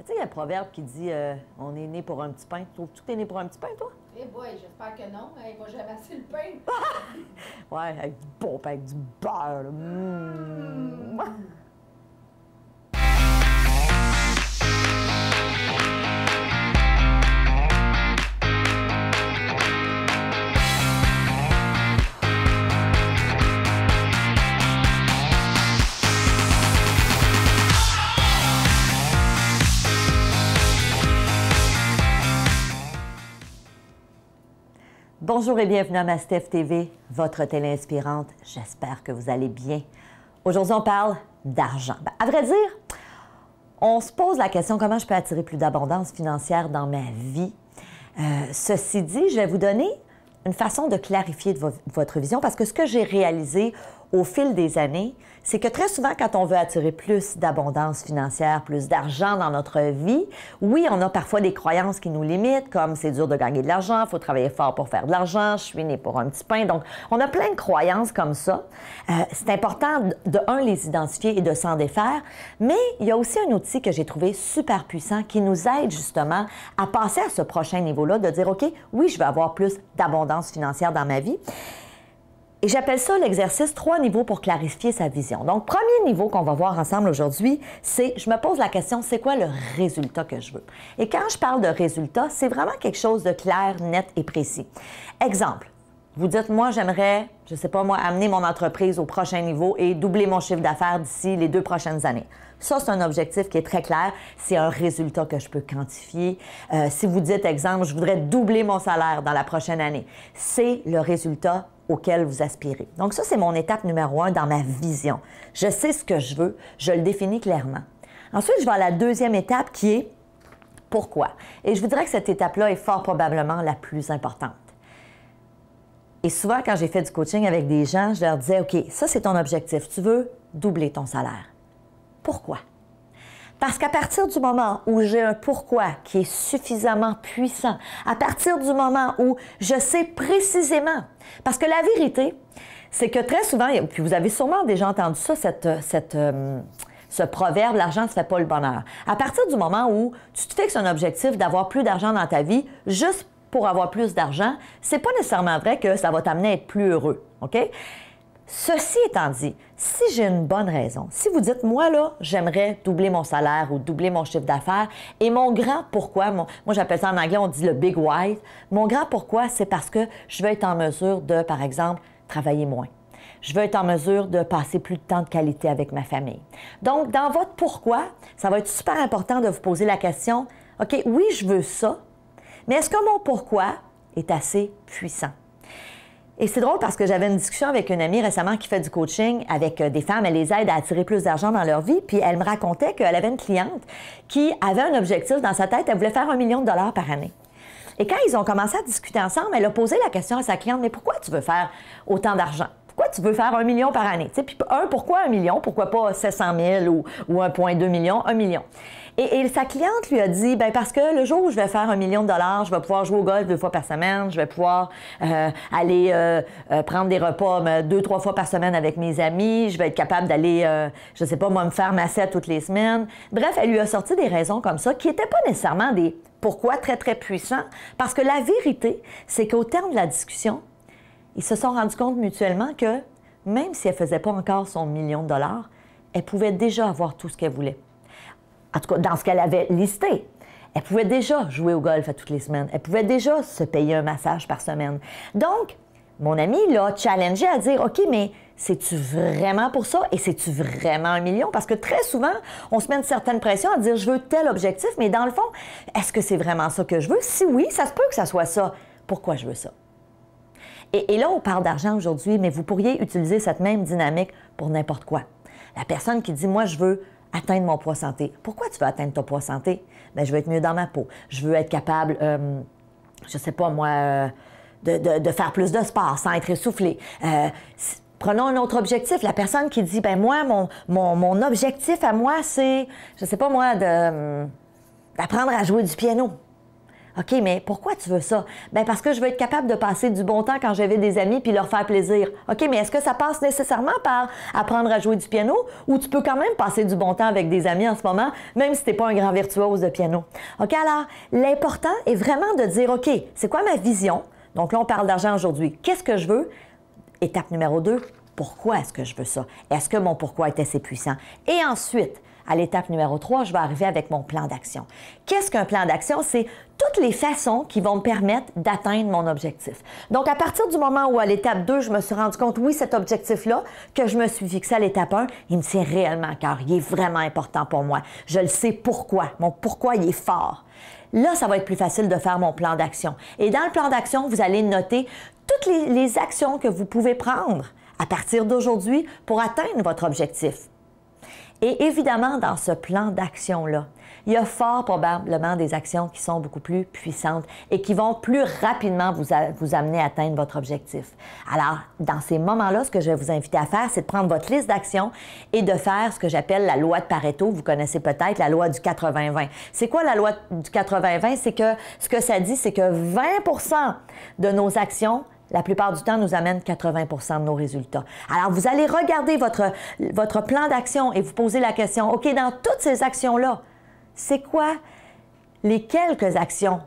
Tu sais, il y a un proverbe qui dit on est né pour un petit pain. Trouves-tu que t'es né pour un petit pain, toi? Eh boy, j'espère que non. Il va jamais assez le pain. Ouais, avec du bon pain, avec du beurre. Là. Bonjour et bienvenue à Mastef TV, votre télé inspirante. J'espère que vous allez bien. Aujourd'hui, on parle d'argent. À vrai dire, on se pose la question comment je peux attirer plus d'abondance financière dans ma vie. Ceci dit, je vais vous donner une façon de clarifier votre vision parce que ce que j'ai réalisé au fil des années, c'est que très souvent, quand on veut attirer plus d'abondance financière, plus d'argent dans notre vie, oui, on a parfois des croyances qui nous limitent, comme c'est dur de gagner de l'argent, il faut travailler fort pour faire de l'argent, je suis né pour un petit pain. Donc, on a plein de croyances comme ça. C'est important, les identifier et de s'en défaire, mais il y a aussi un outil que j'ai trouvé super puissant qui nous aide justement à passer à ce prochain niveau-là, de dire, OK, oui, je vais avoir plus d'abondance financière dans ma vie. Et j'appelle ça l'exercice 3 niveaux pour clarifier sa vision. Donc, premier niveau qu'on va voir ensemble aujourd'hui, c'est, je me pose la question, c'est quoi le résultat que je veux? Et quand je parle de résultat, c'est vraiment quelque chose de clair, net et précis. Exemple, vous dites, moi, j'aimerais, je ne sais pas moi, amener mon entreprise au prochain niveau et doubler mon chiffre d'affaires d'ici les 2 prochaines années. Ça, c'est un objectif qui est très clair. C'est un résultat que je peux quantifier. Si vous dites, exemple, je voudrais doubler mon salaire dans la prochaine année, c'est le résultat auquel vous aspirez. Donc ça, c'est mon étape numéro 1 dans ma vision. Je sais ce que je veux, je le définis clairement. Ensuite, je vais à la deuxième étape qui est pourquoi. Et je vous dirais que cette étape-là est fort probablement la plus importante. Et souvent, quand j'ai fait du coaching avec des gens, je leur disais, OK, ça, c'est ton objectif. Tu veux doubler ton salaire. Pourquoi? Parce qu'à partir du moment où j'ai un pourquoi qui est suffisamment puissant, à partir du moment où je sais précisément, parce que la vérité, c'est que très souvent, puis vous avez sûrement déjà entendu ça, ce proverbe, l'argent ne se fait pas le bonheur. À partir du moment où tu te fixes un objectif d'avoir plus d'argent dans ta vie, juste pour avoir plus d'argent, c'est pas nécessairement vrai que ça va t'amener à être plus heureux, OK? Ceci étant dit, si j'ai une bonne raison, si vous dites, moi, là, j'aimerais doubler mon salaire ou doubler mon chiffre d'affaires, et mon grand pourquoi, moi j'appelle ça en anglais, on dit le big why, mon grand pourquoi, c'est parce que je veux être en mesure de, par exemple, travailler moins. Je veux être en mesure de passer plus de temps de qualité avec ma famille. Donc, dans votre pourquoi, ça va être super important de vous poser la question, OK, oui, je veux ça, mais est-ce que mon pourquoi est assez puissant? Et c'est drôle parce que j'avais une discussion avec une amie récemment qui fait du coaching avec des femmes. Elle les aide à attirer plus d'argent dans leur vie. Puis elle me racontait qu'elle avait une cliente qui avait un objectif dans sa tête. Elle voulait faire $1 million par année. Et quand ils ont commencé à discuter ensemble, elle a posé la question à sa cliente, mais pourquoi tu veux faire autant d'argent? Pourquoi tu veux faire $1 million par année? Puis pourquoi 1 million? Pourquoi pas 700 000 ou 1,2 million? 1 million. Et sa cliente lui a dit, bien parce que le jour où je vais faire $1 million, je vais pouvoir jouer au golf 2 fois par semaine, je vais pouvoir aller prendre des repas 2-3 fois par semaine avec mes amis, je vais être capable d'aller, je sais pas moi, me faire ma selle toutes les semaines. Bref, elle lui a sorti des raisons comme ça qui n'étaient pas nécessairement des pourquoi très, très puissants, parce que la vérité, c'est qu'au terme de la discussion, ils se sont rendus compte mutuellement que même si elle ne faisait pas encore son $1 million, elle pouvait déjà avoir tout ce qu'elle voulait. En tout cas, dans ce qu'elle avait listé. Elle pouvait déjà jouer au golf à toutes les semaines. Elle pouvait déjà se payer un massage par semaine. Donc, mon ami l'a challengé à dire, OK, mais c'est-tu vraiment pour ça? Et c'est-tu vraiment $1 million? Parce que très souvent, on se met une certaine pression à dire, je veux tel objectif, mais dans le fond, est-ce que c'est vraiment ça que je veux? Si oui, ça se peut que ça soit ça. Pourquoi je veux ça? Et là, on parle d'argent aujourd'hui, mais vous pourriez utiliser cette même dynamique pour n'importe quoi. La personne qui dit, moi, je veux atteindre mon poids santé. Pourquoi tu veux atteindre ton poids santé? Bien, je veux être mieux dans ma peau. Je veux être capable, je sais pas moi, de faire plus de sport sans être essoufflé. Prenons un autre objectif. La personne qui dit, ben moi, mon objectif à moi, c'est, je sais pas moi, d'apprendre à jouer du piano. OK, mais pourquoi tu veux ça? Bien, parce que je veux être capable de passer du bon temps quand j'avais des amis puis leur faire plaisir. OK, mais est-ce que ça passe nécessairement par apprendre à jouer du piano ou tu peux quand même passer du bon temps avec des amis en ce moment, même si tu n'es pas un grand virtuose de piano? OK, alors, l'important est vraiment de dire, OK, c'est quoi ma vision? Donc là, on parle d'argent aujourd'hui. Qu'est-ce que je veux? Étape numéro 2, pourquoi est-ce que je veux ça? Est-ce que mon pourquoi est assez puissant? Et ensuite, à l'étape numéro 3, je vais arriver avec mon plan d'action. Qu'est-ce qu'un plan d'action? C'est toutes les façons qui vont me permettre d'atteindre mon objectif. Donc, à partir du moment où, à l'étape 2, je me suis rendu compte, oui, cet objectif-là, que je me suis fixé à l'étape 1, il me tient réellement à cœur. Il est vraiment important pour moi. Je le sais pourquoi. Mon pourquoi, il est fort. Là, ça va être plus facile de faire mon plan d'action. Et dans le plan d'action, vous allez noter toutes les actions que vous pouvez prendre à partir d'aujourd'hui pour atteindre votre objectif. Et évidemment, dans ce plan d'action-là, il y a fort probablement des actions qui sont beaucoup plus puissantes et qui vont plus rapidement vous amener à atteindre votre objectif. Alors, dans ces moments-là, ce que je vais vous inviter à faire, c'est de prendre votre liste d'actions et de faire ce que j'appelle la loi de Pareto. Vous connaissez peut-être la loi du 80-20. C'est quoi la loi du 80-20? C'est que ce que ça dit, c'est que 20% de nos actions la plupart du temps, nous amène 80 de nos résultats. Alors, vous allez regarder votre plan d'action et vous poser la question, OK, dans toutes ces actions-là, c'est quoi les quelques actions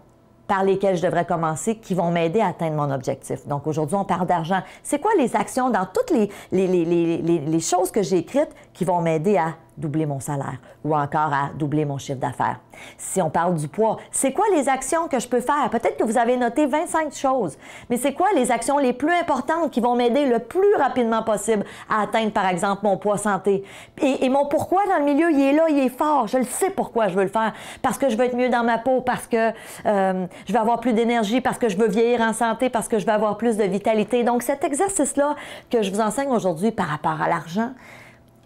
par lesquelles je devrais commencer qui vont m'aider à atteindre mon objectif? Donc, aujourd'hui, on parle d'argent. C'est quoi les actions dans toutes les choses que j'ai écrites qui vont m'aider à doubler mon salaire ou encore à doubler mon chiffre d'affaires? Si on parle du poids, c'est quoi les actions que je peux faire? Peut-être que vous avez noté 25 choses, mais c'est quoi les actions les plus importantes qui vont m'aider le plus rapidement possible à atteindre, par exemple, mon poids santé? Et mon pourquoi dans le milieu, il est là, il est fort. Je le sais pourquoi je veux le faire. Parce que je veux être mieux dans ma peau, parce que je veux avoir plus d'énergie, parce que je veux vieillir en santé, parce que je veux avoir plus de vitalité. Donc, cet exercice-là que je vous enseigne aujourd'hui par rapport à l'argent,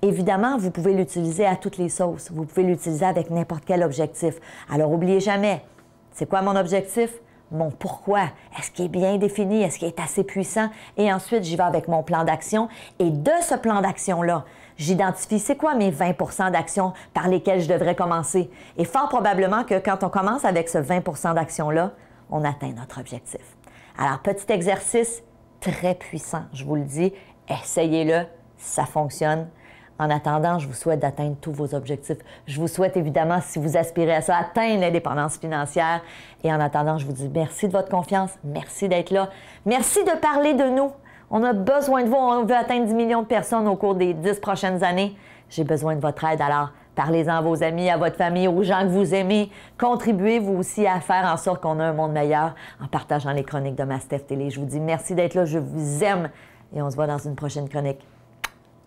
évidemment, vous pouvez l'utiliser à toutes les sauces. Vous pouvez l'utiliser avec n'importe quel objectif. Alors, n'oubliez jamais, c'est quoi mon objectif? Mon pourquoi? Est-ce qu'il est bien défini? Est-ce qu'il est assez puissant? Et ensuite, j'y vais avec mon plan d'action. Et de ce plan d'action-là, j'identifie c'est quoi mes 20 d'actions par lesquelles je devrais commencer. Et fort probablement que quand on commence avec ce 20 d'actions-là, on atteint notre objectif. Alors, petit exercice très puissant, je vous le dis. Essayez-le, ça fonctionne. En attendant, je vous souhaite d'atteindre tous vos objectifs. Je vous souhaite évidemment, si vous aspirez à ça, atteindre l'indépendance financière. Et en attendant, je vous dis merci de votre confiance, merci d'être là, merci de parler de nous. On a besoin de vous, on veut atteindre 10 millions de personnes au cours des 10 prochaines années. J'ai besoin de votre aide, alors parlez-en à vos amis, à votre famille, aux gens que vous aimez. Contribuez vous aussi à faire en sorte qu'on ait un monde meilleur en partageant les chroniques de Mastef Télé. Je vous dis merci d'être là, je vous aime et on se voit dans une prochaine chronique.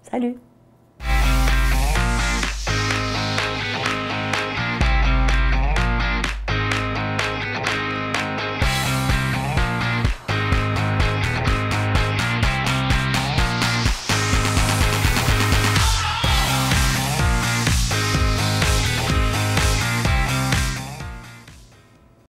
Salut!